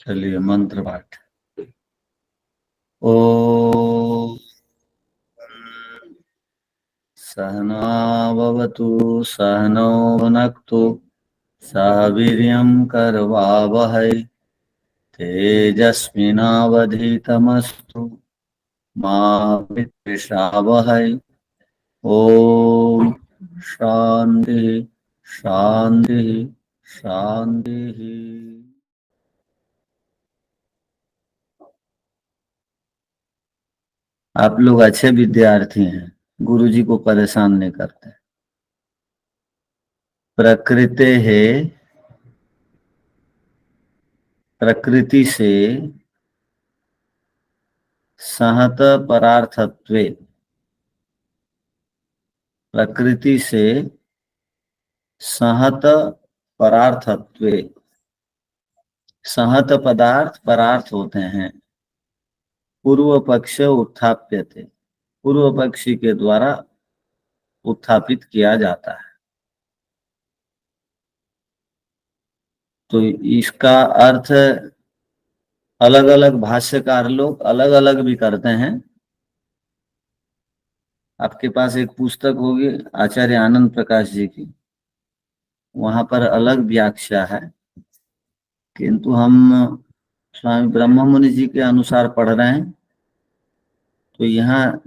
चलिए मंत्र पाठ। ओ सहनावतु सहनौ भुनक्तु सह वीर्यं करवावहै तेजस्विनावधीतमस्तु मा विद्विषावहै। ओम शांति शांति शांति। आप लोग अच्छे विद्यार्थी हैं, गुरुजी को परेशान नहीं करते। प्रकृति है, प्रकृति से सहत परार्थत्वे, प्रकृति से सहत परार्थत्वे, सहत पदार्थ परार्थ होते हैं। पूर्व पक्ष उत्थाप्यते, पूर्व पक्षी के द्वारा उत्थापित किया जाता है। तो इसका अर्थ अलग अलग भाष्यकार लोग अलग अलग भी करते हैं। आपके पास एक पुस्तक होगी आचार्य आनंद प्रकाश जी की, वहां पर अलग व्याख्या है, किंतु हम स्वामी ब्रह्म मुनि जी के अनुसार पढ़ रहे हैं। तो यहाँ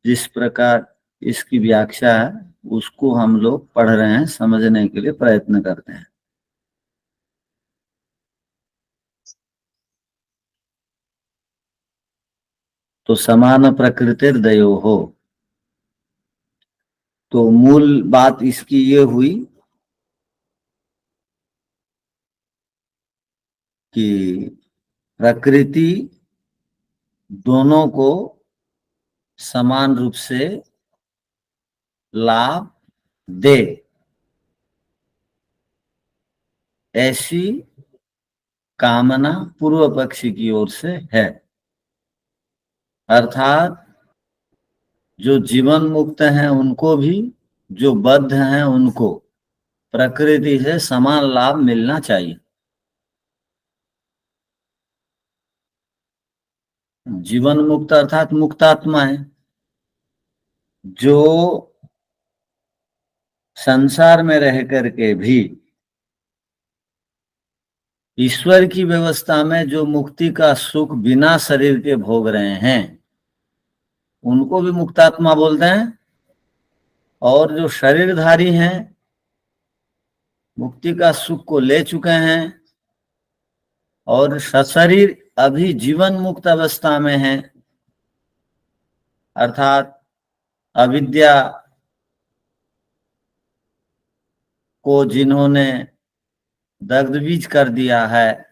जिस प्रकार इसकी व्याख्या है उसको हम लोग पढ़ रहे हैं, समझने के लिए प्रयत्न करते हैं। तो समान प्रकृतिर्दयो हो, तो मूल बात इसकी ये हुई कि प्रकृति दोनों को समान रूप से लाभ दे, ऐसी कामना पूर्व पक्षी की ओर से है। अर्थात जो जीवन मुक्त हैं उनको भी, जो बद्ध हैं उनको प्रकृति से समान लाभ मिलना चाहिए। जीवन मुक्त अर्थात मुक्तात्मा है, जो संसार में रह करके भी ईश्वर की व्यवस्था में जो मुक्ति का सुख बिना शरीर के भोग रहे हैं उनको भी मुक्तात्मा बोलते हैं। और जो शरीरधारी हैं, मुक्ति का सुख को ले चुके हैं और सशरीर अभी जीवन मुक्त अवस्था में हैं, अर्थात अविद्या को जिन्होंने दग्धबीज कर दिया है,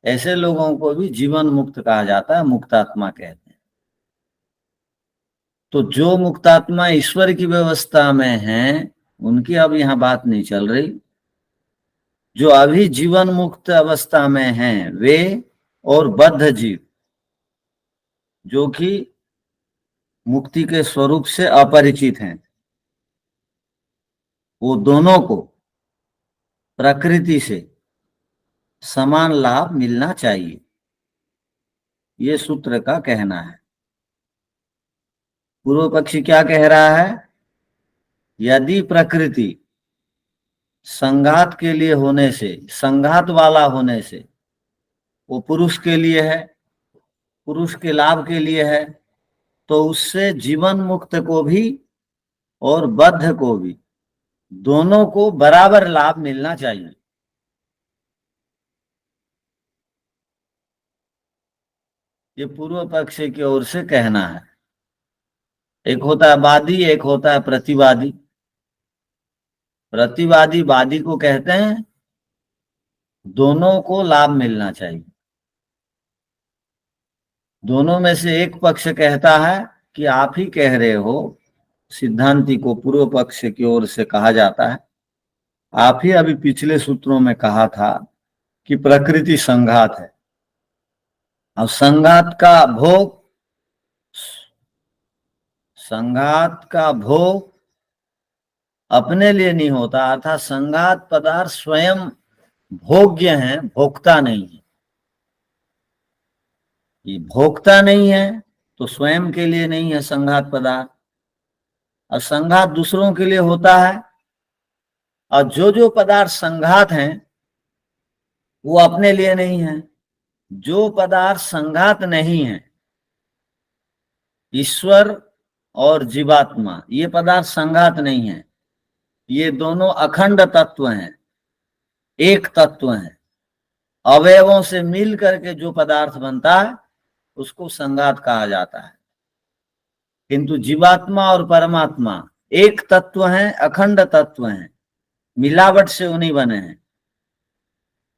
ऐसे लोगों को भी जीवन मुक्त कहा जाता है, मुक्तात्मा कहते हैं। तो जो मुक्तात्मा ईश्वर की व्यवस्था में हैं उनकी अब यहाँ बात नहीं चल रही। जो अभी जीवन मुक्त अवस्था में हैं वे और बद्ध जीव जो कि मुक्ति के स्वरूप से अपरिचित हैं, वो दोनों को प्रकृति से समान लाभ मिलना चाहिए, ये सूत्र का कहना है। पूर्व पक्षी क्या कह रहा है? यदि प्रकृति संघात के लिए होने से, संघात वाला होने से वो पुरुष के लिए है, पुरुष के लाभ के लिए है, तो उससे जीवन मुक्त को भी और बद्ध को भी, दोनों को बराबर लाभ मिलना चाहिए। ये पूर्व पक्ष की ओर से कहना है। एक होता है वादी, एक होता है प्रतिवादी। प्रतिवादी वादी को कहते हैं दोनों को लाभ मिलना चाहिए। दोनों में से एक पक्ष कहता है कि आप ही कह रहे हो, सिद्धांती को पूर्व पक्ष की ओर से कहा जाता है, आप ही अभी पिछले सूत्रों में कहा था कि प्रकृति संघात है। अब संघात का भोग, संघात का भोग अपने लिए नहीं होता, अर्थात संघात पदार्थ स्वयं भोग्य हैं, भोक्ता नहीं है। ये भोक्ता नहीं है तो स्वयं के लिए नहीं है संघात पदार्थ, और संघात दूसरों के लिए होता है। और जो जो पदार्थ संघात हैं वो अपने लिए नहीं है। जो पदार्थ संघात नहीं है, ईश्वर और जीवात्मा, ये पदार्थ संघात नहीं है, ये दोनों अखंड तत्व हैं, एक तत्व हैं। अवयवों से मिल करके जो पदार्थ बनता है उसको संघात कहा जाता है। किंतु जीवात्मा और परमात्मा एक तत्व हैं, अखंड तत्व हैं, मिलावट से वो नहीं बने हैं,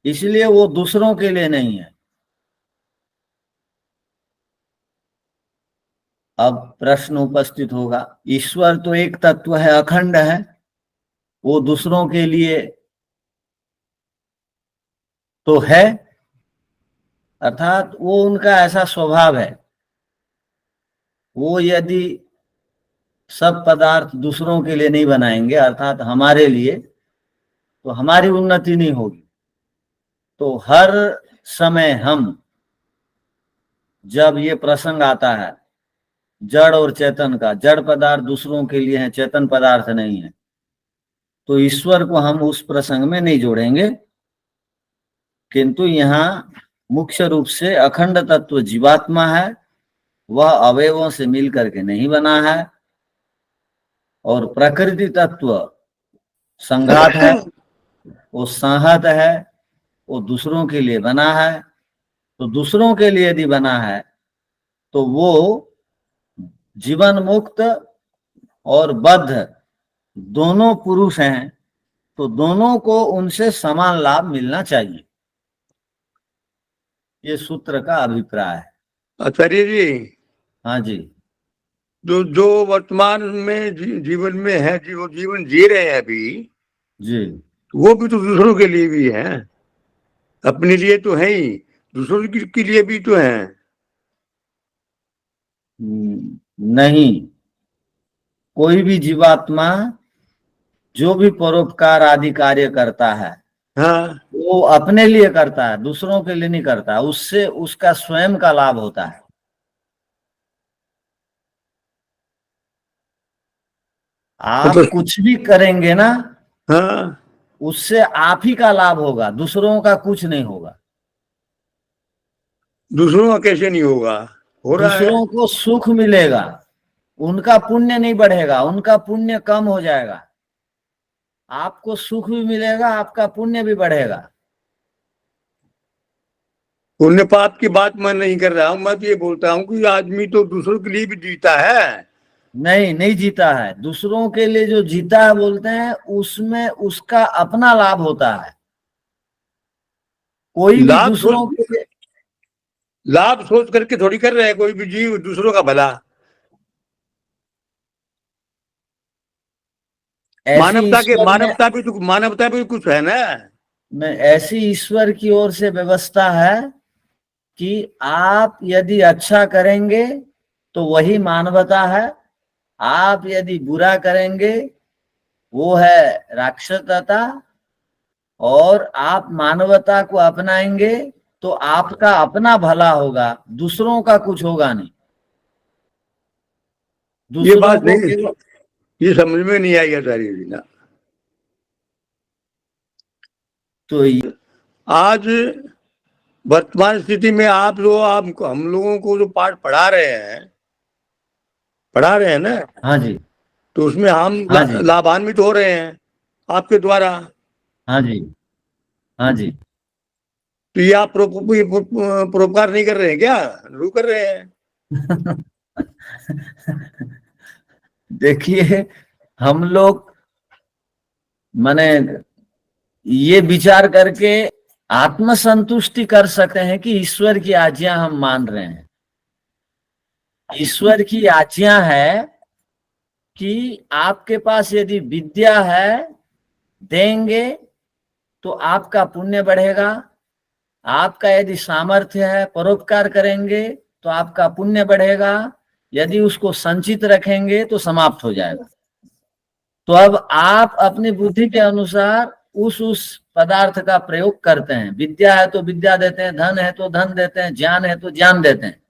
इसलिए वो दूसरों के लिए नहीं है। अब प्रश्न उपस्थित होगा, ईश्वर तो एक तत्व है, अखंड है, वो दूसरों के लिए तो है, अर्थात वो उनका ऐसा स्वभाव है, वो यदि सब पदार्थ दूसरों के लिए नहीं बनाएंगे अर्थात हमारे लिए, तो हमारी उन्नति नहीं होगी। तो हर समय हम, जब ये प्रसंग आता है जड़ और चेतन का, जड़ पदार्थ दूसरों के लिए है, चेतन पदार्थ नहीं है, तो ईश्वर को हम उस प्रसंग में नहीं जोड़ेंगे। किंतु यहाँ मुख्य रूप से अखंड तत्व जीवात्मा है, वह अवयवों से मिल करके नहीं बना है, और प्रकृति तत्व संघात है, वो संहत है, वो दूसरों के लिए बना है। तो दूसरों के लिए यदि बना है तो वो जीवन मुक्त और बद्ध दोनों पुरुष हैं, तो दोनों को उनसे समान लाभ मिलना चाहिए, ये सूत्र का अभिप्राय है। आचार्य जी, हाँ जी, जो जो वर्तमान में जीवन में है, जो जीवन जी रहे हैं अभी जी, वो भी तो दूसरों के लिए भी है, अपने लिए तो है ही, दूसरों के लिए भी तो है। नहीं, कोई भी जीवात्मा जो भी परोपकार आदि कार्य करता है, हाँ, वो अपने लिए करता है, दूसरों के लिए नहीं करता, उससे उसका स्वयं का लाभ होता है। आप तो कुछ भी करेंगे ना, हाँ, उससे आप ही का लाभ होगा, दूसरों का कुछ नहीं होगा। दूसरों का कैसे नहीं होगा, हो रहा है। दूसरों को सुख मिलेगा, उनका पुण्य नहीं बढ़ेगा, उनका पुण्य कम हो जाएगा। आपको सुख भी मिलेगा, आपका पुण्य भी बढ़ेगा। पुण्य पाप की बात मैं नहीं कर रहा हूं, मैं तो ये बोलता हूँ कि आदमी तो दूसरों के लिए भी जीता है। नहीं, नहीं जीता है, दूसरों के लिए जो जीता है बोलते हैं उसमें उसका अपना लाभ होता है। कोई भी लाभ दूसरों के लिए, लाभ सोच करके थोड़ी कर रहे हैं कोई भी जीव दूसरों का भला। मानवता भी कुछ है ना। ऐसी ईश्वर की ओर से व्यवस्था है कि आप यदि अच्छा करेंगे तो वही मानवता है, आप यदि बुरा करेंगे वो है राक्षसता, और आप मानवता को अपनाएंगे तो आपका अपना भला होगा, दूसरों का कुछ होगा नहीं। ये दूसरों बात को नहीं, ये समझ में नहीं आई आचार्य जी ना। तो आज वर्तमान स्थिति में आप हम लोगों को जो पाठ पढ़ा रहे हैं ना, हाँ जी, तो उसमें हम हाँ जी, लाभान्वित हो रहे हैं आपके द्वारा। हाँ जी, हाँ जी। तो ये आप परोपकार नहीं कर रहे हैं क्या, रू कर रहे हैं। देखिए, हम लोग माने ये विचार करके आत्मसंतुष्टि कर सकते हैं कि ईश्वर की आज्ञा हम मान रहे हैं। ईश्वर की आज्ञा है कि आपके पास यदि विद्या है, देंगे तो आपका पुण्य बढ़ेगा, आपका यदि सामर्थ्य है परोपकार करेंगे तो आपका पुण्य बढ़ेगा, यदि उसको संचित रखेंगे तो समाप्त हो जाएगा। तो अब आप अपनी बुद्धि के अनुसार उस पदार्थ का प्रयोग करते हैं। विद्या है तो विद्या देते हैं, धन है तो धन देते हैं, ज्ञान है तो ज्ञान देते हैं।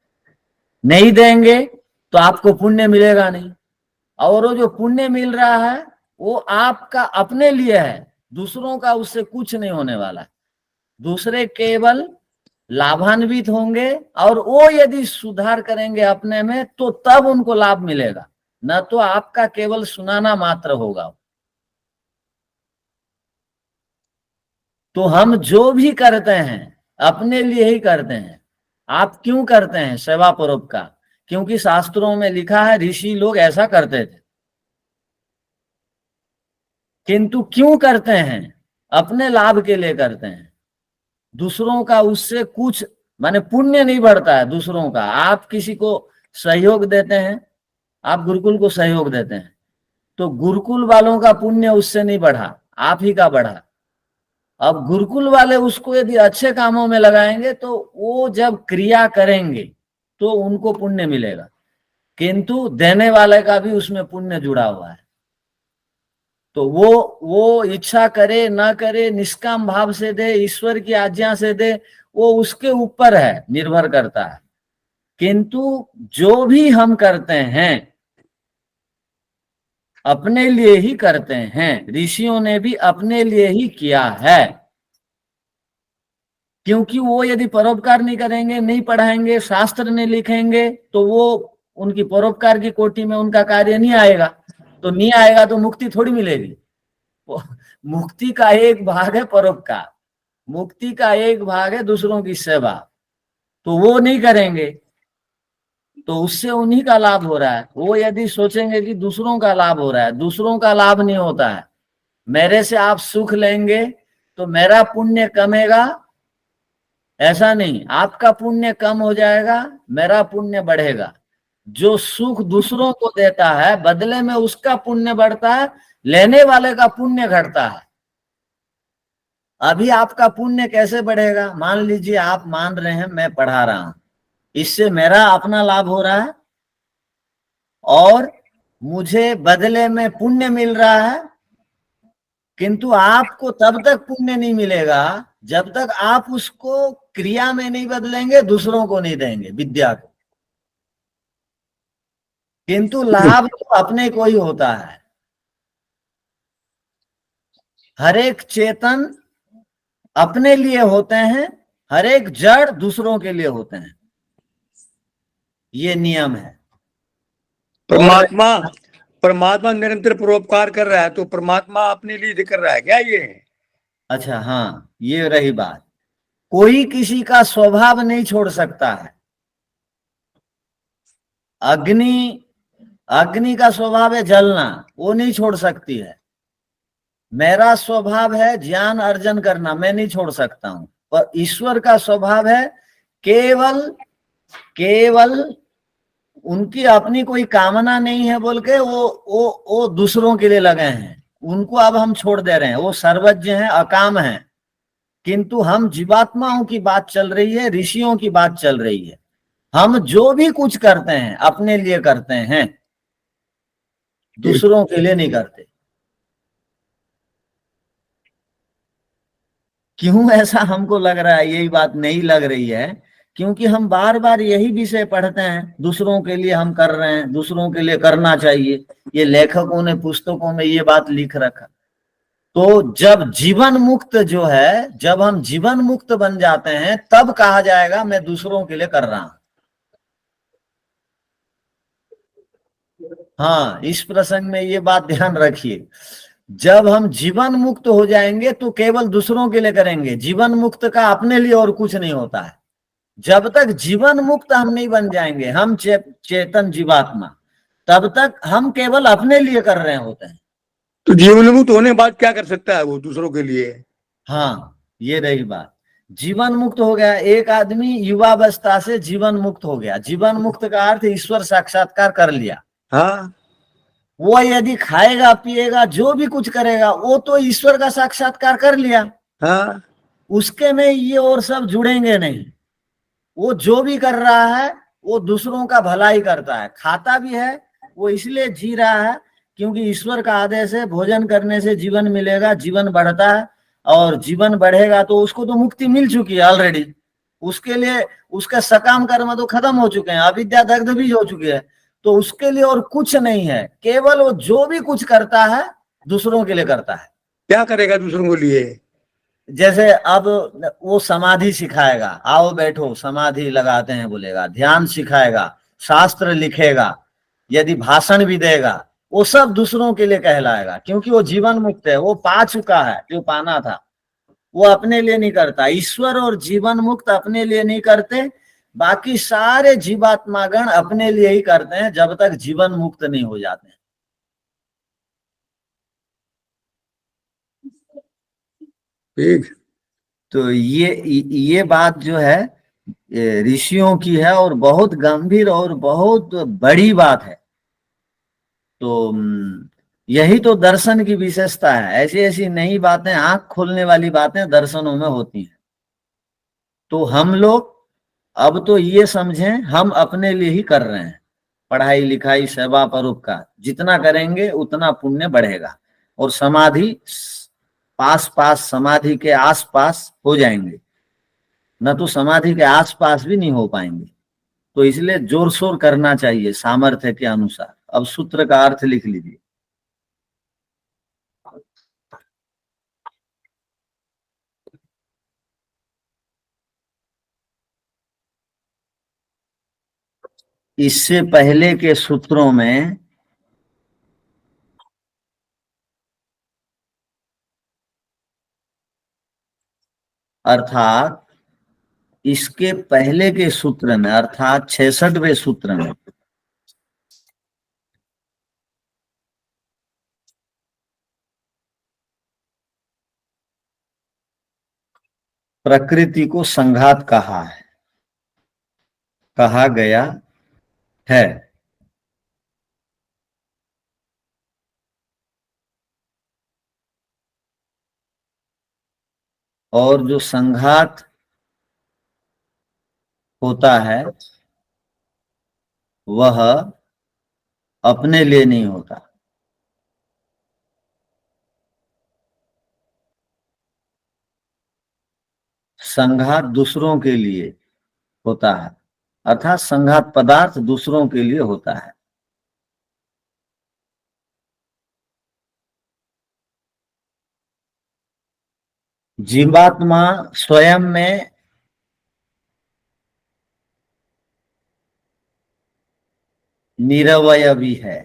नहीं देंगे तो आपको पुण्य मिलेगा नहीं। और वो जो पुण्य मिल रहा है वो आपका अपने लिए है, दूसरों का उससे कुछ नहीं होने वाला। दूसरे केवल लाभान्वित होंगे, और वो यदि सुधार करेंगे अपने में तो तब उनको लाभ मिलेगा, न तो आपका केवल सुनाना मात्र होगा। तो हम जो भी करते हैं अपने लिए ही करते हैं। आप क्यों करते हैं सेवा परोपकार? क्योंकि शास्त्रों में लिखा है ऋषि लोग ऐसा करते थे। किंतु क्यों करते हैं? अपने लाभ के लिए करते हैं। दूसरों का उससे कुछ माने पुण्य नहीं बढ़ता है दूसरों का। आप किसी को सहयोग देते हैं, आप गुरुकुल को सहयोग देते हैं, तो गुरुकुल वालों का पुण्य उससे नहीं बढ़ा, आप ही का बढ़ा। अब गुरुकुल वाले उसको यदि अच्छे कामों में लगाएंगे तो वो जब क्रिया करेंगे तो उनको पुण्य मिलेगा, किंतु देने वाले का भी उसमें पुण्य जुड़ा हुआ है। तो वो इच्छा करे ना करे, निष्काम भाव से दे, ईश्वर की आज्ञा से दे, वो उसके ऊपर है, निर्भर करता है। किंतु जो भी हम करते हैं अपने लिए ही करते हैं। ऋषियों ने भी अपने लिए ही किया है, क्योंकि वो यदि परोपकार नहीं करेंगे, नहीं पढ़ाएंगे, शास्त्र नहीं लिखेंगे, तो वो उनकी परोपकार की कोटि में उनका कार्य नहीं आएगा। तो नहीं आएगा तो मुक्ति थोड़ी मिलेगी। मुक्ति का एक भाग है परोपकार, मुक्ति का एक भाग है दूसरों की सेवा। तो वो नहीं करेंगे तो उससे उन्हीं का लाभ हो रहा है। वो यदि सोचेंगे कि दूसरों का लाभ हो रहा है, दूसरों का लाभ नहीं होता है। मेरे से आप सुख लेंगे तो मेरा पुण्य कमेगा, ऐसा नहीं। आपका पुण्य कम हो जाएगा, मेरा पुण्य बढ़ेगा। जो सुख दूसरों को देता है बदले में उसका पुण्य बढ़ता है, लेने वाले का पुण्य घटता है। अभी आपका पुण्य कैसे बढ़ेगा? मान लीजिए आप मान रहे हैं मैं पढ़ा रहा हूं, इससे मेरा अपना लाभ हो रहा है और मुझे बदले में पुण्य मिल रहा है, किंतु आपको तब तक पुण्य नहीं मिलेगा जब तक आप उसको क्रिया में नहीं बदलेंगे, दूसरों को नहीं देंगे विद्या को। किंतु लाभ तो अपने को ही होता है। हर एक चेतन अपने लिए होते हैं, हर एक जड़ दूसरों के लिए होते हैं, ये नियम है। परमात्मा निरंतर परोपकार कर रहा है, तो परमात्मा अपने लिए कर रहा है क्या ये? अच्छा, हाँ, ये रही बात। कोई किसी का स्वभाव नहीं छोड़ सकता है। अग्नि का स्वभाव है जलना, वो नहीं छोड़ सकती है। मेरा स्वभाव है ज्ञान अर्जन करना, मैं नहीं छोड़ सकता हूं। पर ईश्वर का स्वभाव है केवल उनकी अपनी कोई कामना नहीं है बोल के वो दूसरों के लिए लगे हैं। उनको अब हम छोड़ दे रहे हैं, वो सर्वज्ञ हैं, अकाम हैं। किंतु हम जीवात्माओं की बात चल रही है, ऋषियों की बात चल रही है। हम जो भी कुछ करते हैं अपने लिए करते हैं, दूसरों के लिए नहीं करते। क्यों ऐसा हमको लग रहा है? यही बात नहीं लग रही है क्योंकि हम बार बार यही विषय पढ़ते हैं, दूसरों के लिए हम कर रहे हैं, दूसरों के लिए करना चाहिए। ये लेखकों ने पुस्तकों में ये बात लिख रखा। तो जब जीवन मुक्त जो है, जब हम जीवन मुक्त बन जाते हैं तब कहा जाएगा मैं दूसरों के लिए कर रहा हूं। हाँ, इस प्रसंग में ये बात ध्यान रखिए। जब हम जीवन मुक्त हो जाएंगे तो केवल दूसरों के लिए करेंगे। जीवन मुक्त का अपने लिए और कुछ नहीं होता है। जब तक जीवन मुक्त हम नहीं बन जाएंगे, हम चेतन जीवात्मा, तब तक हम केवल अपने लिए कर रहे होते हैं। तो जीवन मुक्त होने के बाद क्या कर सकता है वो दूसरों के लिए? हाँ, ये रही बात। जीवन मुक्त हो गया एक आदमी, युवावस्था से जीवन मुक्त हो गया। जीवन मुक्त का अर्थ ईश्वर साक्षात्कार कर लिया। हाँ, वो यदि खाएगा पिएगा जो भी कुछ करेगा वो तो ईश्वर का साक्षात्कार कर लिया। हाँ, उसके में ये और सब जुड़ेंगे नहीं। वो जो भी कर रहा है वो दूसरों का भला ही करता है। खाता भी है वो इसलिए जी रहा है क्योंकि ईश्वर का आदेश है, भोजन करने से जीवन मिलेगा, जीवन बढ़ता है। और जीवन बढ़ेगा तो उसको तो मुक्ति मिल चुकी है ऑलरेडी। उसके लिए उसका सकाम कर्म तो खत्म हो चुके हैं, अविद्या दग्ध भी हो चुकी है। तो उसके लिए और कुछ नहीं है, केवल वो जो भी कुछ करता है दूसरों के लिए करता है। क्या करेगा दूसरों को लिए? जैसे अब वो समाधि सिखाएगा, आओ बैठो समाधि लगाते हैं बोलेगा, ध्यान सिखाएगा, शास्त्र लिखेगा, यदि भाषण भी देगा, वो सब दूसरों के लिए कहलाएगा, क्योंकि वो जीवन मुक्त है, वो पा चुका है जो पाना था। वो अपने लिए नहीं करता। ईश्वर और जीवन मुक्त अपने लिए नहीं करते, बाकी सारे जीवात्मागण अपने लिए ही करते हैं जब तक जीवन मुक्त नहीं हो जाते। ठीक। तो ये बात जो है ये ऋषियों की है और बहुत गंभीर और बहुत बड़ी बात है। तो यही तो दर्शन की विशेषता है। ऐसी ऐसी नई बातें, आंख खोलने वाली बातें दर्शनों में होती हैं। तो हम लोग अब तो ये समझें हम अपने लिए ही कर रहे हैं। पढ़ाई लिखाई सेवा परोपकार जितना करेंगे उतना पुण्य बढ़ेगा, और समाधि पास पास समाधि के आस पास हो जाएंगे, न तो समाधि के आस पास भी नहीं हो पाएंगे। तो इसलिए जोर शोर करना चाहिए सामर्थ्य के अनुसार। अब सूत्र का अर्थ लिख लीजिए। इससे पहले के सूत्रों में अर्थात इसके पहले के सूत्र में अर्थात 66वें सूत्र में प्रकृति को संघात कहा गया है। और जो संघात होता है वह अपने लिए नहीं होता, संघात दूसरों के लिए होता है। अर्थात संघात पदार्थ दूसरों के लिए होता है। जीवात्मा स्वयं में निरवयवी है।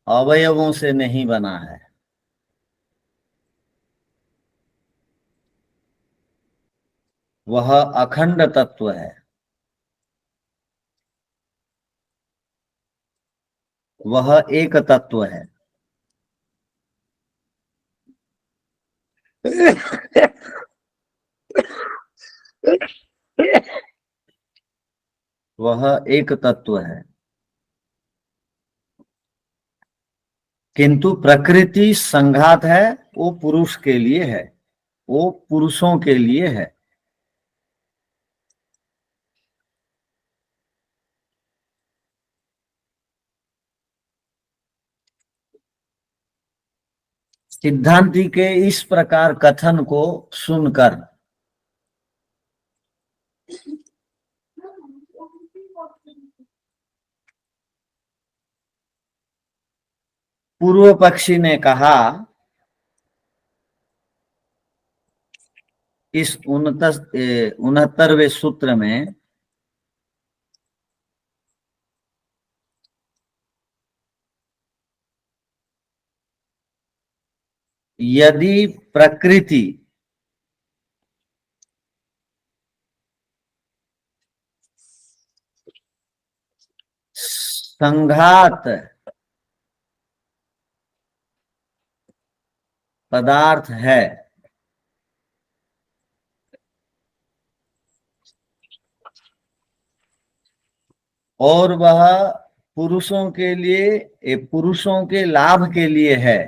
अवयवों से नहीं बना है। वह अखंड तत्व है। वह एक तत्व है। वह एक तत्व है। किंतु प्रकृति संघात है, वो पुरुष के लिए है, वो पुरुषों के लिए है। सिद्धांति के इस प्रकार कथन को सुनकर पूर्व पक्षी ने कहा, इस 69वें सूत्र में यदि प्रकृति संघात पदार्थ है और वह पुरुषों के लिए, पुरुषों के लाभ के लिए है,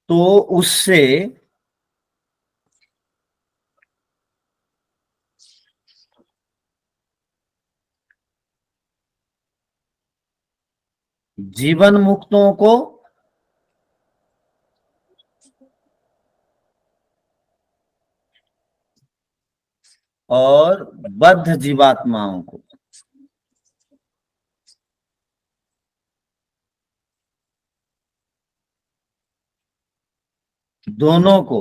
तो उससे जीवन मुक्तों को और बद्ध जीवात्माओं को। दोनों को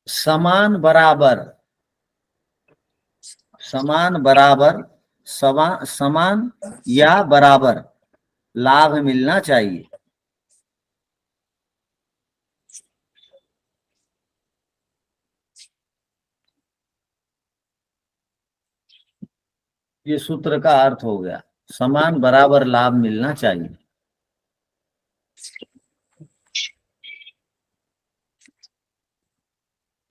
समान बराबर समान या बराबर लाभ मिलना चाहिए। ये सूत्र का अर्थ हो गया, समान बराबर लाभ मिलना चाहिए।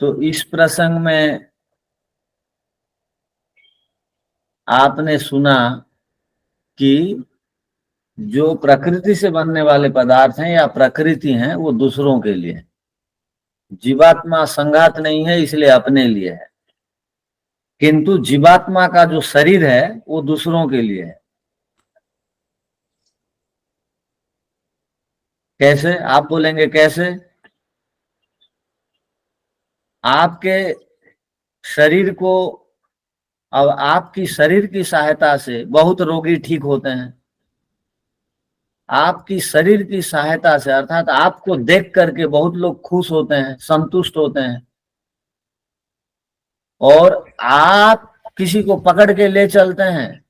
तो इस प्रसंग में आपने सुना कि जो प्रकृति से बनने वाले पदार्थ हैं या प्रकृति हैं वो दूसरों के लिए है। जीवात्मा संघात नहीं है इसलिए अपने लिए है, किंतु जीवात्मा का जो शरीर है वो दूसरों के लिए है। कैसे? आप बोलेंगे कैसे? आपके शरीर को, अब आपकी शरीर की सहायता से बहुत रोगी ठीक होते हैं। आपकी शरीर की सहायता से अर्थात आपको देख करके बहुत लोग खुश होते हैं, संतुष्ट होते हैं। और आप किसी को पकड़ के ले चलते हैं,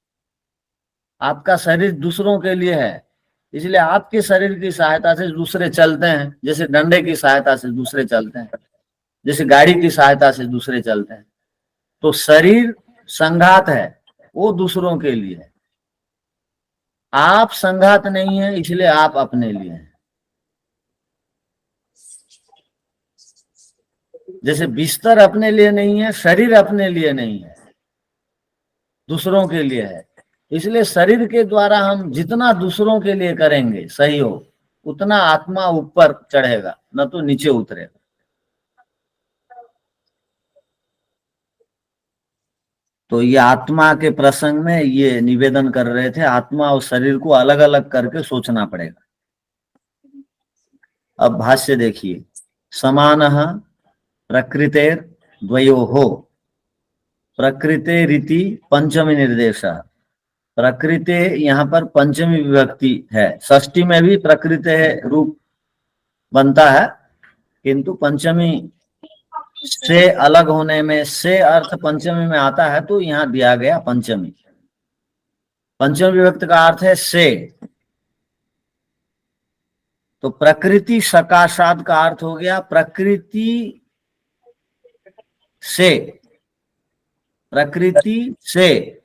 आपका शरीर दूसरों के लिए है, इसलिए आपके शरीर की सहायता से दूसरे चलते हैं। जैसे डंडे की सहायता से दूसरे चलते हैं, जैसे गाड़ी की सहायता से दूसरे चलते हैं। तो शरीर संघात है, वो दूसरों के लिए है। आप संघात नहीं है इसलिए आप अपने लिए हैं। जैसे बिस्तर अपने लिए नहीं है, शरीर अपने लिए नहीं है, दूसरों के लिए है। इसलिए शरीर के द्वारा हम जितना दूसरों के लिए करेंगे सहयोग, उतना आत्मा ऊपर चढ़ेगा, न तो नीचे उतरेगा। तो ये आत्मा के प्रसंग में ये निवेदन कर रहे थे, आत्मा और शरीर को अलग अलग करके सोचना पड़ेगा। अब भाष्य देखिए, समानः प्रकृतेर द्वयोः प्रकृते रीति पंचमी निर्देश। प्रकृति यहाँ पर पंचमी विभक्ति है, षष्ठी में भी प्रकृति रूप बनता है, किंतु पंचमी से अलग होने में, से अर्थ पंचमी में आता है, तो यहाँ दिया गया पंचमी। पंचमी विभक्ति का अर्थ है से। तो प्रकृति सकाशात का अर्थ हो गया प्रकृति से, प्रकृति से,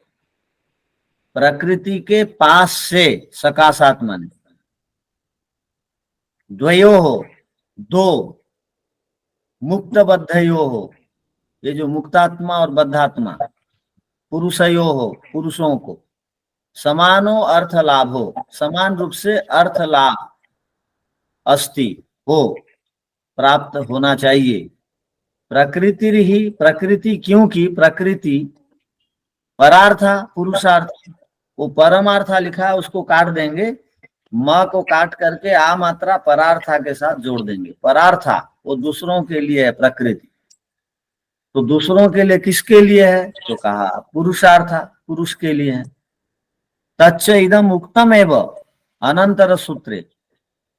प्रकृति के पास से, सकाशात माने। द्वयो हो, दो, मुक्त बद्धयो हो, ये जो मुक्तात्मा और बद्धात्मा, पुरुषयो हो, पुरुषों को, समानो अर्थ लाभ हो, समान रूप से अर्थ लाभ अस्ति हो, प्राप्त होना चाहिए। प्रकृति ही, प्रकृति क्योंकि प्रकृति परार्था पुरुषार्थ, वो परमार्था लिखा है उसको काट देंगे, म को काट करके आ मात्रा परार्था के साथ जोड़ देंगे। परार्था वो दूसरों के लिए है प्रकृति। तो दूसरों के लिए किसके लिए है? तो कहा पुरुषार्था, पुरुष के लिए है। तच्च इदम उक्तम एव अनंतर सूत्रे,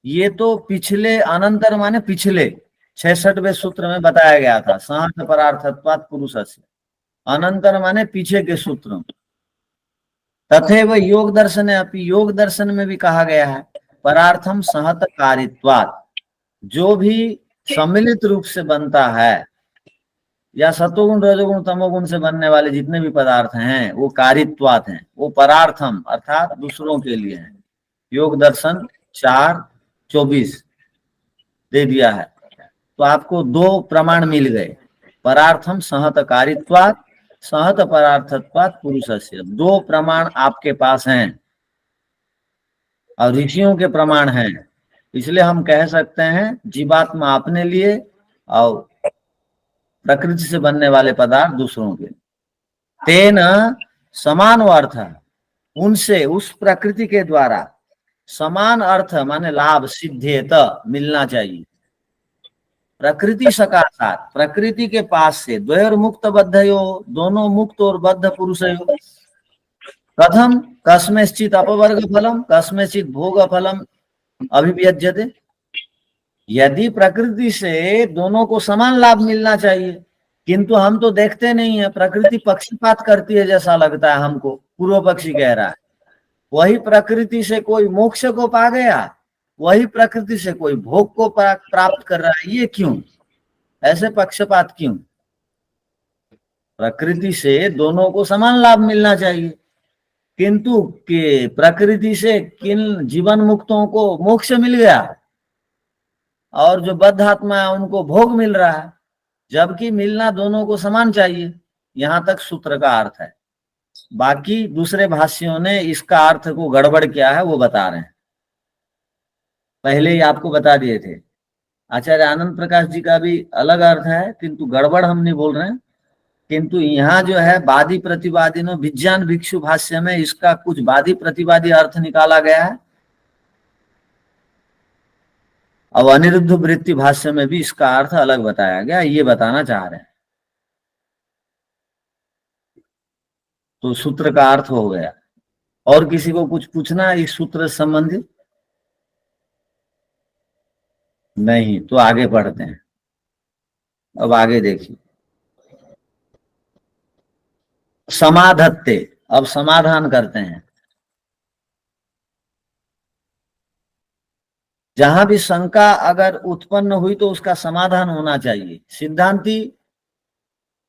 ये तो पिछले, अनंतर माने पिछले 66वें सूत्र में बताया गया था, सहत परार्थत्वात् पुरुषस्य। अनंतर माने पीछे के सूत्र में। तथैव योग दर्शन है, अपनी योग दर्शन में भी कहा गया है परार्थम सहत कारित्वात्, जो भी सम्मिलित रूप से बनता है या सतोगुण रजोगुण तमोगुण से बनने वाले जितने भी पदार्थ हैं वो कारित्वात् हैं, वो परार्थम अर्थात दूसरों के लिए हैं। योग दर्शन 4:24 दे दिया है। तो आपको दो प्रमाण मिल गए, परार्थम सहत कारित्वात्, सहत परार्थत्वात् पुरुषस्य। दो प्रमाण आपके पास हैं और ऋषियों के प्रमाण हैं, इसलिए हम कह सकते हैं जीवात्मा अपने लिए और प्रकृति से बनने वाले पदार्थ दूसरों के। तेन समान अर्थ, उनसे, उस प्रकृति के द्वारा समान अर्थ माने लाभ सिद्धेत मिलना चाहिए। प्रकृति सकाशात, प्रकृति के पास से द्वयोर मुक्त बद्धयो, दोनों मुक्त और बद्ध पुरुषयो, कथम कस्मैश्चित अपवर्ग फलम कस्मैश्चित भोग फलम अभिव्यज्यते। यदि प्रकृति से दोनों को समान लाभ मिलना चाहिए, किंतु हम तो देखते नहीं है, प्रकृति पक्षपात करती है जैसा लगता है हमको, पूर्व पक्षी कह रहा है। वही प्रकृति से कोई मोक्ष को पा गया, वही प्रकृति से कोई भोग को प्राप्त कर रहा है, ये क्यों? ऐसे पक्षपात क्यों? प्रकृति से दोनों को समान लाभ मिलना चाहिए, किंतु कि प्रकृति से किन जीवन मुक्तों को मोक्ष मिल गया और जो बद्ध आत्मा है उनको भोग मिल रहा है, जबकि मिलना दोनों को समान चाहिए। यहां तक सूत्र का अर्थ है। बाकी दूसरे भाष्यों ने इसका अर्थ को गड़बड़ किया है, वो बता रहे हैं। पहले ही आपको बता दिए थे। आचार्य आनंद प्रकाश जी का भी अलग अर्थ है, किंतु गड़बड़ हम नहीं बोल रहे हैं। किंतु यहाँ जो है वादी प्रतिवादी नो विज्ञान भिक्षु भाष्य में इसका कुछ वादी प्रतिवादी अर्थ निकाला गया है, और अनिरुद्ध वृत्ति भाष्य में भी इसका अर्थ अलग बताया गया, ये बताना चाह रहे हैं। तो सूत्र का अर्थ हो गया। और किसी को कुछ पूछना है इस सूत्र से संबंधित? नहीं, तो आगे पढ़ते हैं। अब आगे देखिए, समाधत्ते, अब समाधान करते हैं। जहां भी शंका अगर उत्पन्न हुई तो उसका समाधान होना चाहिए। सिद्धांती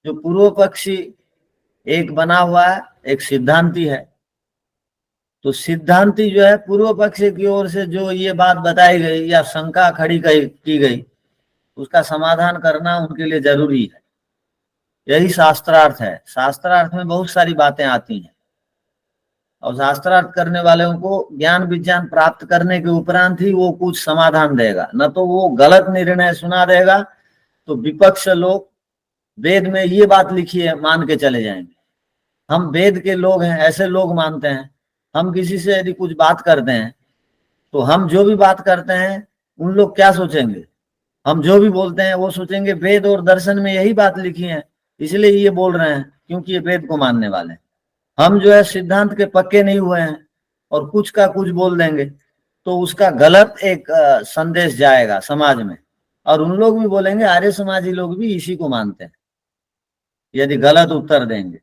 जो पूर्व पक्षी एक बना हुआ है, एक सिद्धांती है, तो सिद्धांती जो है पूर्व पक्ष की ओर से जो ये बात बताई गई या शंका खड़ी की गई, उसका समाधान करना उनके लिए जरूरी है। यही शास्त्रार्थ है। शास्त्रार्थ में बहुत सारी बातें आती हैं, और शास्त्रार्थ करने वालों को ज्ञान विज्ञान प्राप्त करने के उपरांत ही वो कुछ समाधान देगा, न तो वो गलत निर्णय सुना देगा तो विपक्ष लोग वेद में ये बात लिखी है मान के चले जाएंगे। हम वेद के लोग हैं, ऐसे लोग मानते हैं। हम किसी से यदि कुछ बात करते हैं तो हम जो भी बात करते हैं उन लोग क्या सोचेंगे? हम जो भी बोलते हैं वो सोचेंगे वेद और दर्शन में यही बात लिखी है, इसलिए ये बोल रहे हैं, क्योंकि ये वेद को मानने वाले हैं। हम जो है सिद्धांत के पक्के नहीं हुए हैं और कुछ का कुछ बोल देंगे तो उसका गलत एक संदेश जाएगा समाज में, और उन लोग भी बोलेंगे आर्य समाजी लोग भी इसी को मानते हैं, यदि गलत उत्तर देंगे।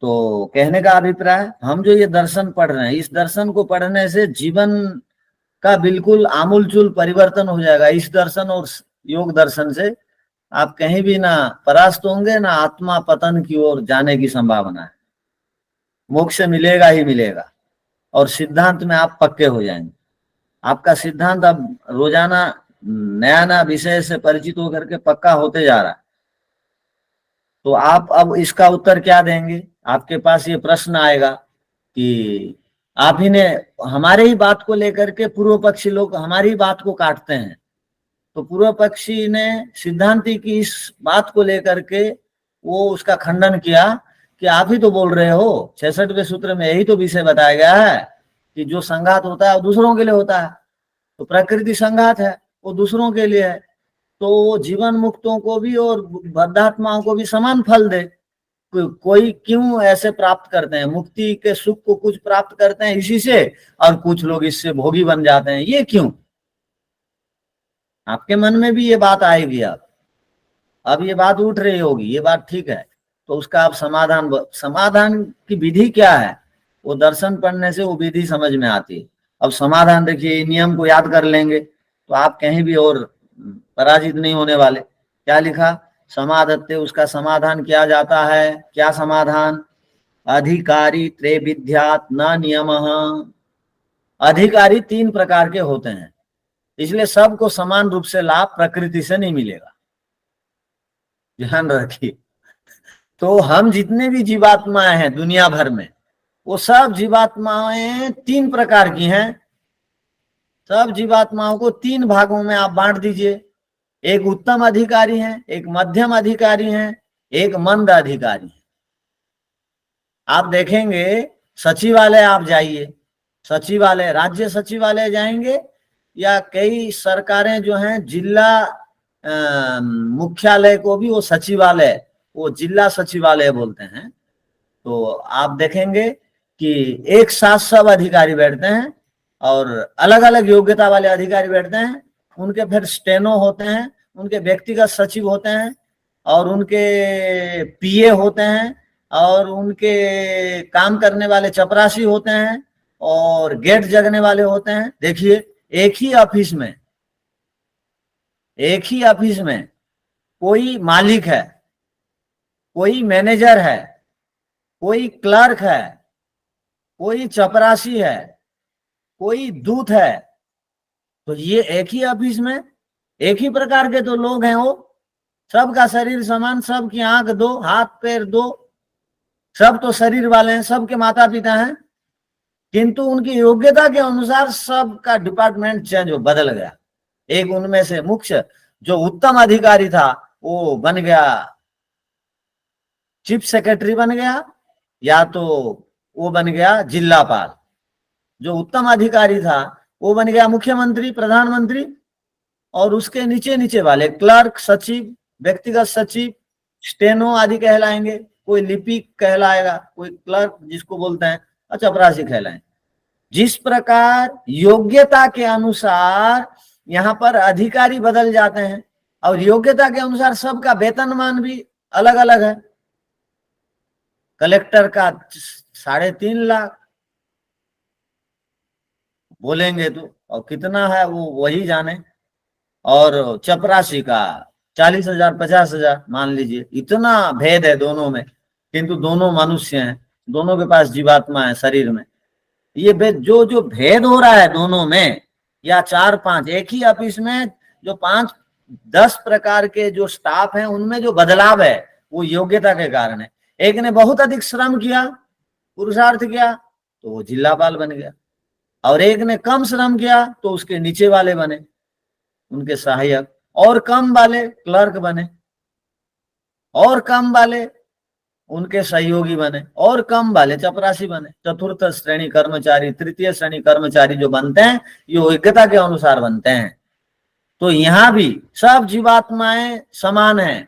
तो कहने का अभिप्राय, हम जो ये दर्शन पढ़ रहे हैं, इस दर्शन को पढ़ने से जीवन का बिल्कुल आमूलचूल परिवर्तन हो जाएगा। इस दर्शन और योग दर्शन से आप कहीं भी ना परास्त होंगे, ना आत्मा पतन की ओर जाने की संभावना है। मोक्ष मिलेगा ही मिलेगा, और सिद्धांत में आप पक्के हो जाएंगे। आपका सिद्धांत अब रोजाना नया नया विषय से परिचित होकर के पक्का होते जा रहा है। तो आप अब इसका उत्तर क्या देंगे? आपके पास ये प्रश्न आएगा कि आप ही ने हमारे ही बात को लेकर के, पूर्व पक्षी लोग हमारी ही बात को काटते हैं, तो पूर्व पक्षी ने सिद्धांति की इस बात को लेकर के वो उसका खंडन किया कि आप ही तो बोल रहे हो, 66वें सूत्र में यही तो विषय बताया गया है कि जो संघात होता है वो दूसरों के लिए होता है। तो प्रकृति संघात है, वो दूसरों के लिए है, तो वो जीवन मुक्तों को भी और बद्धात्माओं को भी समान फल दे। कोई क्यों ऐसे प्राप्त करते हैं? मुक्ति के सुख को कुछ प्राप्त करते हैं इसी से, और कुछ लोग इससे भोगी बन जाते हैं, ये क्यों? आपके मन में भी ये बात आएगी। अब ये बात उठ रही होगी, ये बात ठीक है, तो उसका आप समाधान की विधि क्या है, वो दर्शन पढ़ने से वो विधि समझ में आती है। अब समाधान देखिए, नियम को याद कर लेंगे तो आप कहीं भी और पराजित नहीं होने वाले। क्या लिखा? समाधत्ते, उसका समाधान किया जाता है। क्या समाधान? अधिकारी त्रैविध्यात् न नियमः। अधिकारी 3 प्रकार के होते हैं, इसलिए सबको समान रूप से लाभ प्रकृति से नहीं मिलेगा, ध्यान रखिए। तो हम जितने भी जीवात्माएं हैं दुनिया भर में, वो सब जीवात्माएं 3 प्रकार की हैं। सब जीवात्माओं को 3 भागों में आप बांट दीजिए। एक उत्तम अधिकारी हैं, एक मध्यम अधिकारी हैं, एक मंद अधिकारी हैं। आप देखेंगे सचिवालय आप जाइए, सचिवालय, राज्य सचिवालय जाएंगे या कई सरकारें जो हैं जिला मुख्यालय को भी वो सचिवालय, वो जिला सचिवालय बोलते हैं। तो आप देखेंगे कि एक साथ सब अधिकारी बैठते हैं और अलग अलग योग्यता वाले अधिकारी बैठते हैं, उनके फिर स्टेनो होते हैं, उनके व्यक्तिगत सचिव होते हैं और उनके पीए होते हैं और उनके काम करने वाले चपरासी होते हैं और गेट जगने वाले होते हैं। देखिए एक ही ऑफिस में कोई मालिक है, कोई मैनेजर है, कोई क्लर्क है, कोई चपरासी है, कोई दूत है। तो ये एक ही ऑफिस में एक ही प्रकार के तो लोग हैं, वो सबका शरीर समान, सबकी आंख दो, हाथ पैर दो, सब तो शरीर वाले हैं, सबके माता पिता हैं, किंतु उनकी योग्यता के अनुसार सबका डिपार्टमेंट चेंज हो, बदल गया। एक उनमें से मुख्य जो उत्तम अधिकारी था वो बन गया चीफ सेक्रेटरी बन गया, या तो वो बन गया जिलापाल। जो उत्तम अधिकारी था वो बन गया मुख्यमंत्री, प्रधानमंत्री, और उसके नीचे नीचे वाले क्लर्क, सचिव, व्यक्तिगत सचिव, स्टेनो आदि कहलाएंगे, कोई लिपिक कहलाएगा, कोई क्लर्क जिसको बोलते हैं, और चपरासी कहलाएंगे। जिस प्रकार योग्यता के अनुसार यहाँ पर अधिकारी बदल जाते हैं और योग्यता के अनुसार सबका वेतनमान भी अलग अलग है। कलेक्टर का 3.5 लाख बोलेंगे तो, और कितना है वो वही जाने, और चपरासी का 40,000 50,000 मान लीजिए। इतना भेद है दोनों में, किंतु दोनों मनुष्य हैं, दोनों के पास जीवात्मा है शरीर में। ये भेद जो भेद हो रहा है दोनों में, या 4-5 एक ही ऑफिस में जो 5-10 प्रकार के जो स्टाफ हैं उनमें जो बदलाव है वो योग्यता के कारण है। एक ने बहुत अधिक श्रम किया, पुरुषार्थ किया, तो वो जिलापाल बन गया, और एक ने कम श्रम किया तो उसके नीचे वाले बने उनके सहायक, और कम वाले क्लर्क बने, और कम वाले उनके सहयोगी बने, और कम वाले चपरासी बने। चतुर्थ श्रेणी कर्मचारी, तृतीय श्रेणी कर्मचारी जो बनते हैं ये योग्यता के अनुसार बनते हैं। तो यहां भी सब जीवात्माएं समान हैं,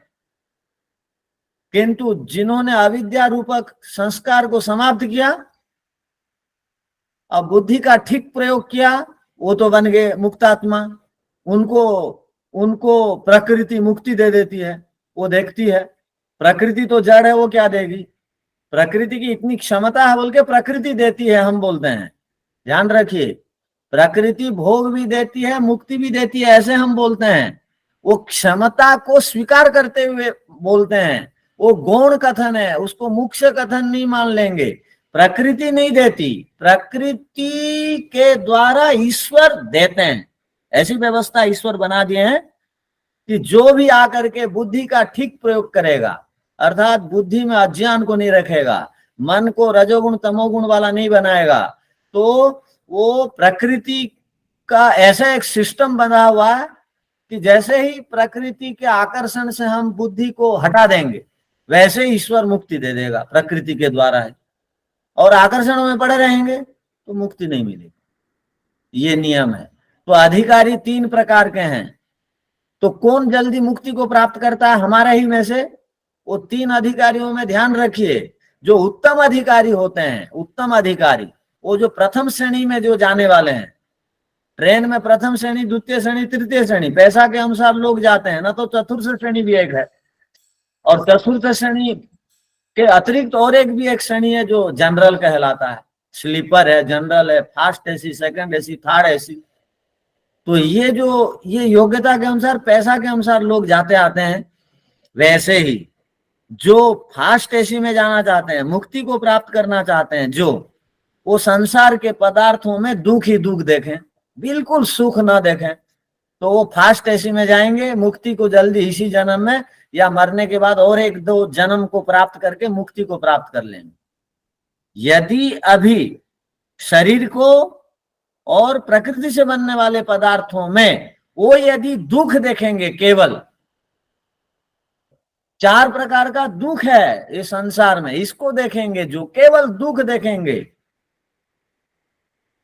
किंतु जिन्होंने अविद्या रूपक संस्कार को समाप्त किया और बुद्धि का ठीक प्रयोग किया वो तो बन गए मुक्तात्मा। उनको प्रकृति मुक्ति दे देती है, वो देखती है प्रकृति तो जड़ है, वो क्या देगी, प्रकृति की इतनी क्षमता है बोल के प्रकृति देती है, हम बोलते हैं। ध्यान रखिए, प्रकृति भोग भी देती है, मुक्ति भी देती है, ऐसे हम बोलते हैं। वो क्षमता को स्वीकार करते हुए बोलते हैं, वो गौण कथन है, उसको मुख्य कथन नहीं मान लेंगे। प्रकृति नहीं देती, प्रकृति के द्वारा ईश्वर देते हैं। ऐसी व्यवस्था ईश्वर बना दिए हैं कि जो भी आकर के बुद्धि का ठीक प्रयोग करेगा, अर्थात बुद्धि में अज्ञान को नहीं रखेगा, मन को रजोगुण तमोगुण वाला नहीं बनाएगा, तो वो प्रकृति का ऐसा एक सिस्टम बना हुआ है कि जैसे ही प्रकृति के आकर्षण से हम बुद्धि को हटा देंगे वैसे ही ईश्वर मुक्ति दे देगा, प्रकृति के द्वारा है। और आकर्षणों में पड़े रहेंगे तो मुक्ति नहीं मिलेगी, ये नियम है। तो अधिकारी 3 प्रकार के हैं। तो कौन जल्दी मुक्ति को प्राप्त करता है हमारा ही में से? वो 3 अधिकारियों में ध्यान रखिए। जो उत्तम अधिकारी होते हैं, उत्तम अधिकारी, वो जो प्रथम श्रेणी में जो जाने वाले हैं, ट्रेन में प्रथम श्रेणी, द्वितीय श्रेणी, तृतीय श्रेणी, पैसा के अनुसार लोग जाते हैं ना, तो चतुर्थ श्रेणी भी एक है, और चतुर्थ श्रेणी के अतिरिक्त और एक श्रेणी है जो जनरल कहलाता है। स्लीपर है, जनरल है, fast AC, second AC, third AC. तो ये योग्यता के अनुसार, पैसा के अनुसार लोग जाते आते हैं। वैसे ही जो फास्ट एसी में जाना चाहते हैं, मुक्ति को प्राप्त करना चाहते हैं, जो वो संसार के पदार्थों में दुख ही दुख देखें, बिल्कुल सुख ना देखें, तो वो फास्ट एसी में जाएंगे, मुक्ति को जल्दी इसी जन्म में या मरने के बाद और 1-2 जन्म को प्राप्त करके मुक्ति को प्राप्त कर लेंगे। यदि अभी शरीर को और प्रकृति से बनने वाले पदार्थों में वो यदि दुख देखेंगे, केवल 4 प्रकार का दुख है इस संसार में, इसको देखेंगे, जो केवल दुख देखेंगे,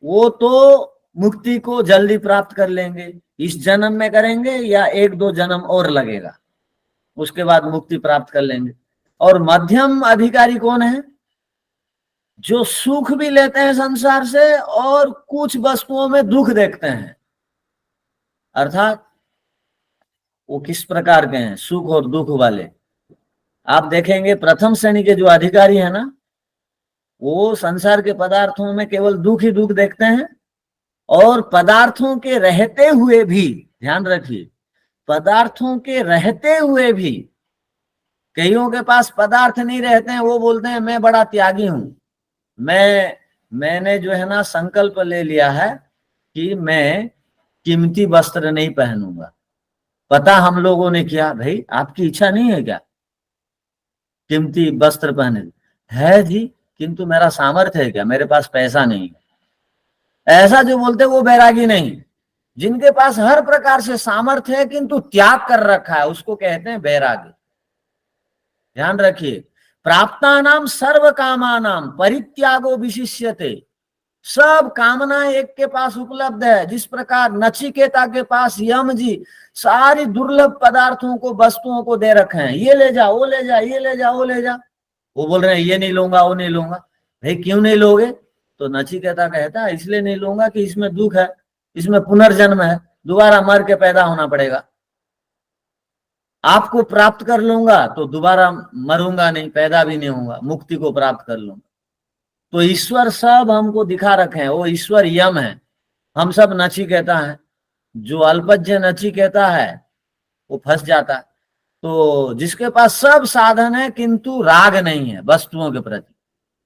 वो तो मुक्ति को जल्दी प्राप्त कर लेंगे, इस जन्म में करेंगे या एक दो जन्म और लगेगा, उसके बाद मुक्ति प्राप्त कर लेंगे। और मध्यम अधिकारी कौन है? जो सुख भी लेते हैं संसार से और कुछ वस्तुओं में दुख देखते हैं। अर्थात वो किस प्रकार के हैं? सुख और दुख वाले। आप देखेंगे प्रथम श्रेणी के जो अधिकारी है ना, वो संसार के पदार्थों में केवल दुख ही दुख देखते हैं, और पदार्थों के रहते हुए भी, ध्यान रखिए, पदार्थों के रहते हुए भी, कईयों के पास पदार्थ नहीं रहते हैं, वो बोलते हैं मैं बड़ा त्यागी हूं, मैंने जो है ना संकल्प ले लिया है कि मैं कीमती वस्त्र नहीं पहनूंगा। पता हम लोगों ने किया, भाई आपकी इच्छा नहीं है क्या कीमती वस्त्र पहने? है जी, किंतु मेरा सामर्थ्य है क्या, मेरे पास पैसा नहीं है। ऐसा जो बोलते वो बैरागी नहीं। जिनके पास हर प्रकार से सामर्थ्य है किंतु त्याग कर रखा है, उसको कहते हैं बैरागी। ध्यान रखिए, प्राप्तानाम सर्व कामानाम परित्यागो विशिष्यते। सब कामनाएं एक के पास उपलब्ध है। जिस प्रकार नचिकेता के पास यम जी सारी दुर्लभ पदार्थों को, वस्तुओं को दे रखे हैं, ये ले जा, वो ले जा, ये ले जा, वो ले जा, वो बोल रहे हैं ये नहीं लूंगा, वो नहीं लूंगा। भाई क्यों नहीं लोगे? तो नचिकेता कहता है इसलिए नहीं लूंगा कि इसमें दुख है, इसमें पुनर्जन्म है, दोबारा मर के पैदा होना पड़ेगा। आपको प्राप्त कर लूंगा तो दोबारा मरूंगा नहीं, पैदा भी नहीं होगा, मुक्ति को प्राप्त कर लूंगा। तो ईश्वर सब हमको दिखा रखे हैं, वो ईश्वर यम है, हम सब नचिकेता है। जो अल्पज्ञ नचिकेता है वो फंस जाता है। तो जिसके पास सब साधन है किंतु राग नहीं है वस्तुओं के प्रति,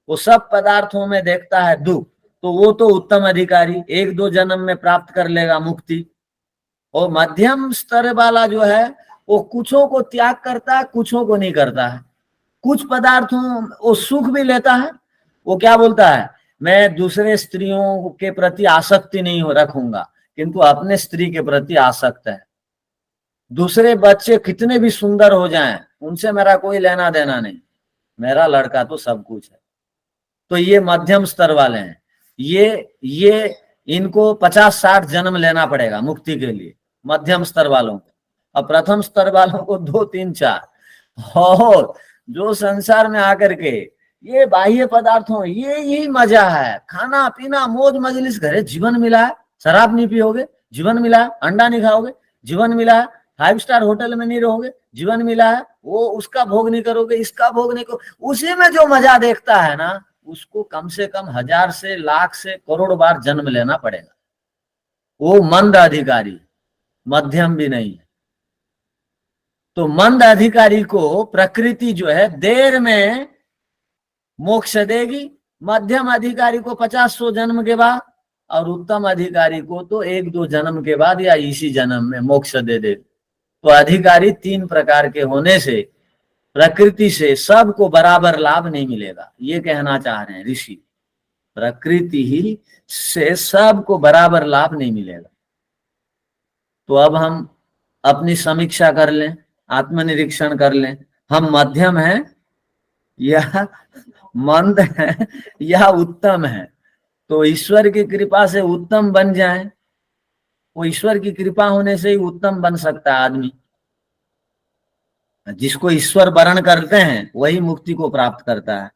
वो सब पदार्थों में देखता है दुख, तो वो तो उत्तम अधिकारी, एक दो जन्म में प्राप्त कर लेगा मुक्ति। और मध्यम स्तर वाला जो है वो कुछों को त्याग करता है, कुछों को नहीं करता है। कुछ पदार्थों वो सुख भी लेता है, वो क्या बोलता है, मैं दूसरे स्त्रियों के प्रति आसक्ति नहीं रखूंगा, किंतु अपने स्त्री के प्रति आसक्त है। दूसरे बच्चे कितने भी सुंदर हो जाएं, उनसे मेरा कोई लेना देना नहीं, मेरा लड़का तो सब कुछ है। तो ये मध्यम स्तर वाले हैं। ये इनको 50-60 जन्म लेना पड़ेगा मुक्ति के लिए, मध्यम स्तर वालों को। अब प्रथम स्तर वालों को 2, 3, 4। और जो संसार में आकर के ये बाह्य पदार्थों, ये यही मजा है, खाना पीना मौज मजलिस, घरे जीवन मिला है, शराब नहीं पियोगे, जीवन मिला है, अंडा नहीं खाओगे, जीवन मिला है, 5 स्टार होटल में नहीं रहोगे, जीवन मिला है, वो उसका भोग नहीं करोगे, इसका भोग नहीं करोगे, उसी में जो मजा देखता है ना, उसको कम से कम 1000 से लाख से करोड़ बार जन्म लेना पड़ेगा। वो मंद अधिकारी, मध्यम भी नहीं है। तो मंद अधिकारी को प्रकृति जो है देर में मोक्ष देगी, मध्यम अधिकारी को 50-100 जन्म के बाद, और उत्तम अधिकारी को तो 1-2 जन्म के बाद या इसी जन्म में मोक्ष दे दे। तो अधिकारी 3 प्रकार के होने से प्रकृति से सबको बराबर लाभ नहीं मिलेगा, ये कहना चाह रहे हैं ऋषि। प्रकृति ही से सबको बराबर लाभ नहीं मिलेगा। तो अब हम अपनी समीक्षा कर लें, आत्मनिरीक्षण कर लें, हम मध्यम हैं या मंद है या उत्तम है। तो ईश्वर की कृपा से उत्तम बन जाए, वो ईश्वर की कृपा होने से ही उत्तम बन सकता है आदमी। जिसको ईश्वर वरण करते हैं वही मुक्ति को प्राप्त करता है।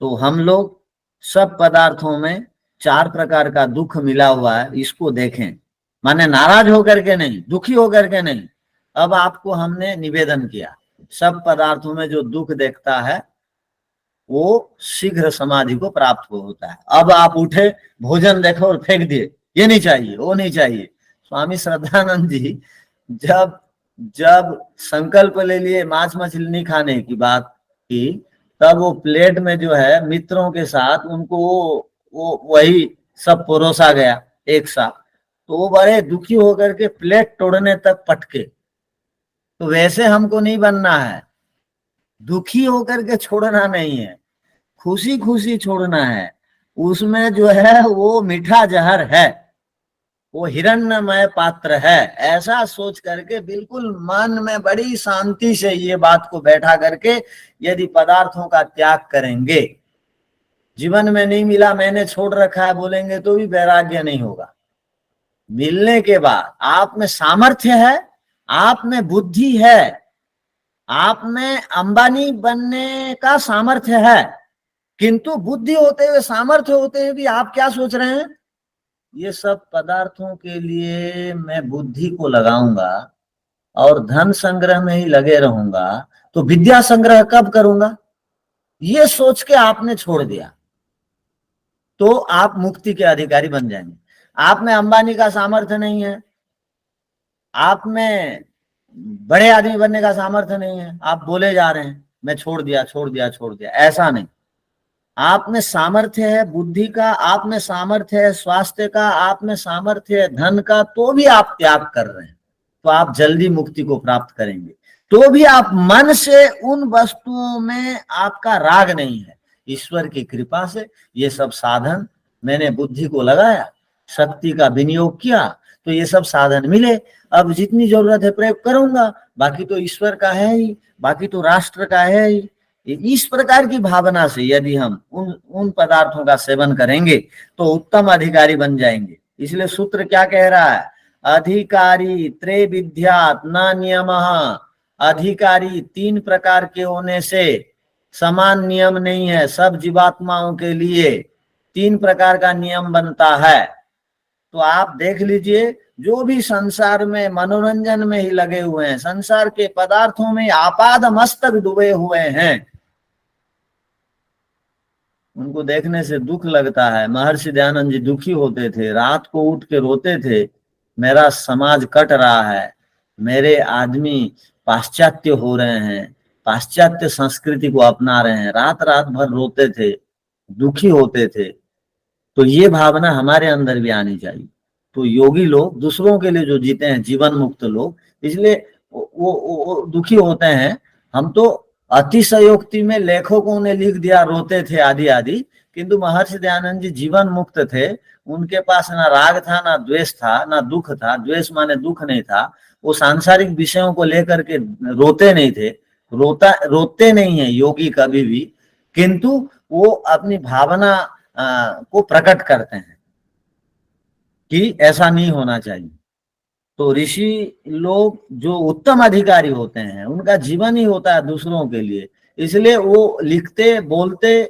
तो हम लोग सब पदार्थों में 4 प्रकार का दुख मिला हुआ है, इसको देखें, माने नाराज होकर के नहीं, दुखी होकर के नहीं। अब आपको हमने निवेदन किया, सब पदार्थों में जो दुख देखता है वो शीघ्र समाधि को प्राप्त होता है। अब आप उठे, भोजन देखो और फेंक दिए, ये नहीं चाहिए, वो नहीं चाहिए। स्वामी श्रद्धानंद जी जब संकल्प ले लिए मांस मछली नहीं खाने की बात की, तब वो प्लेट में जो है मित्रों के साथ उनको वो वही सब परोसा गया एक साथ, तो वो बड़े दुखी होकर के प्लेट तोड़ने तक पटके। तो वैसे हमको नहीं बनना है, दुखी होकर के छोड़ना नहीं है, खुशी खुशी छोड़ना है। उसमें जो है वो मीठा जहर है, वो हिरण्यमय पात्र है, ऐसा सोच करके बिल्कुल मन में बड़ी शांति से ये बात को बैठा करके यदि पदार्थों का त्याग करेंगे, जीवन में नहीं मिला, मैंने छोड़ रखा है बोलेंगे तो भी वैराग्य नहीं होगा। मिलने के बाद आप में सामर्थ्य है, आप में बुद्धि है, आप में अंबानी बनने का सामर्थ्य है, किंतु बुद्धि होते हुए, सामर्थ्य होते हुए भी आप क्या सोच रहे हैं, ये सब पदार्थों के लिए मैं बुद्धि को लगाऊंगा और धन संग्रह में ही लगे रहूंगा, तो विद्या संग्रह कब करूंगा, ये सोच के आपने छोड़ दिया, तो आप मुक्ति के अधिकारी बन जाएंगे। आप में अंबानी का सामर्थ्य नहीं है, आप में बड़े आदमी बनने का सामर्थ्य नहीं है, आप बोले जा रहे हैं मैं छोड़ दिया छोड़ दिया छोड़ दिया, ऐसा नहीं। आप में सामर्थ्य है बुद्धि का, आप में सामर्थ्य है स्वास्थ्य का, आप में सामर्थ्य है धन का, तो भी आप त्याग कर रहे हैं, तो आप जल्दी मुक्ति को प्राप्त करेंगे। तो भी आप मन से उन वस्तुओं में आपका राग नहीं है। ईश्वर की कृपा से ये सब साधन मैंने बुद्धि को लगाया, शक्ति का विनियोग किया, तो ये सब साधन मिले। अब जितनी जरूरत है प्रयोग करूंगा, बाकी तो ईश्वर का है ही, बाकी तो राष्ट्र का है ही। इस प्रकार की भावना से यदि हम उन पदार्थों का सेवन करेंगे तो उत्तम अधिकारी बन जाएंगे। इसलिए सूत्र क्या कह रहा है, अधिकारी त्रय विद्यात् न नियमः, अधिकारी तीन प्रकार के होने से समान नियम नहीं है, सब जीवात्माओं के लिए तीन प्रकार का नियम बनता है। तो आप देख लीजिए, जो भी संसार में मनोरंजन में ही लगे हुए हैं, संसार के पदार्थों में आपाद मस्तक डूबे हुए हैं, उनको देखने से दुख लगता है। महर्षि दयानंद जी दुखी होते थे, रात को उठ के रोते थे, मेरा समाज कट रहा है, मेरे आदमी पाश्चात्य हो रहे हैं, पाश्चात्य संस्कृति को अपना रहे हैं, रात रात भर रोते थे, दुखी होते थे। तो ये भावना हमारे अंदर भी आनी चाहिए। तो योगी लोग दूसरों के लिए जो जीते हैं, जीवन मुक्त लोग, इसलिए वो दुखी होते हैं। हम तो अतिशयोक्ति में लेखकों ने लिख दिया रोते थे आदि आदि, किंतु महर्षि दयानंद जी जीवन मुक्त थे, उनके पास ना राग था ना द्वेष था ना दुख था, द्वेष माने दुख नहीं था, वो सांसारिक विषयों को लेकर के रोते नहीं थे, रोते नहीं है योगी कभी भी, किंतु वो अपनी भावना को प्रकट करते हैं कि ऐसा नहीं होना चाहिए। तो ऋषि लोग जो उत्तम अधिकारी होते हैं, उनका जीवन ही होता है दूसरों के लिए, इसलिए वो लिखते बोलते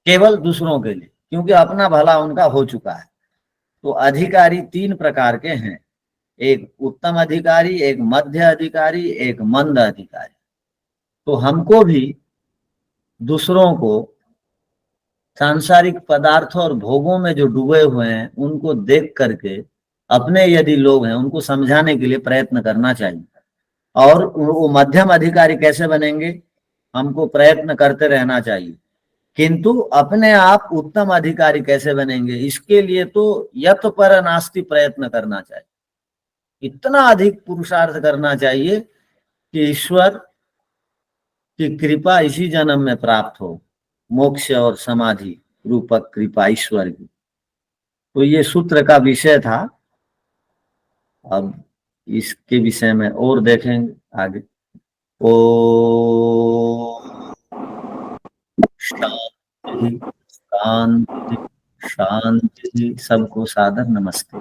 केवल दूसरों के लिए, क्योंकि अपना भला उनका हो चुका है। तो अधिकारी तीन प्रकार के हैं, एक उत्तम अधिकारी, एक मध्य अधिकारी, एक मंद अधिकारी। तो हमको भी दूसरों को सांसारिक पदार्थों और भोगों में जो डूबे हुए हैं उनको देख करके, अपने यदि लोग हैं उनको समझाने के लिए प्रयत्न करना चाहिए। और वो मध्यम अधिकारी कैसे बनेंगे, हमको प्रयत्न करते रहना चाहिए। किंतु अपने आप उत्तम अधिकारी कैसे बनेंगे, इसके लिए तो यत पर नास्ति प्रयत्न करना चाहिए, इतना अधिक पुरुषार्थ करना चाहिए कि ईश्वर की कृपा इसी जन्म में प्राप्त हो, मोक्ष और समाधि रूपक कृपा ईश्वर की। तो ये सूत्र का विषय था। अब इसके विषय में और देखेंगे आगे। ओ शांति शांति शांति, सबको सादर नमस्ते।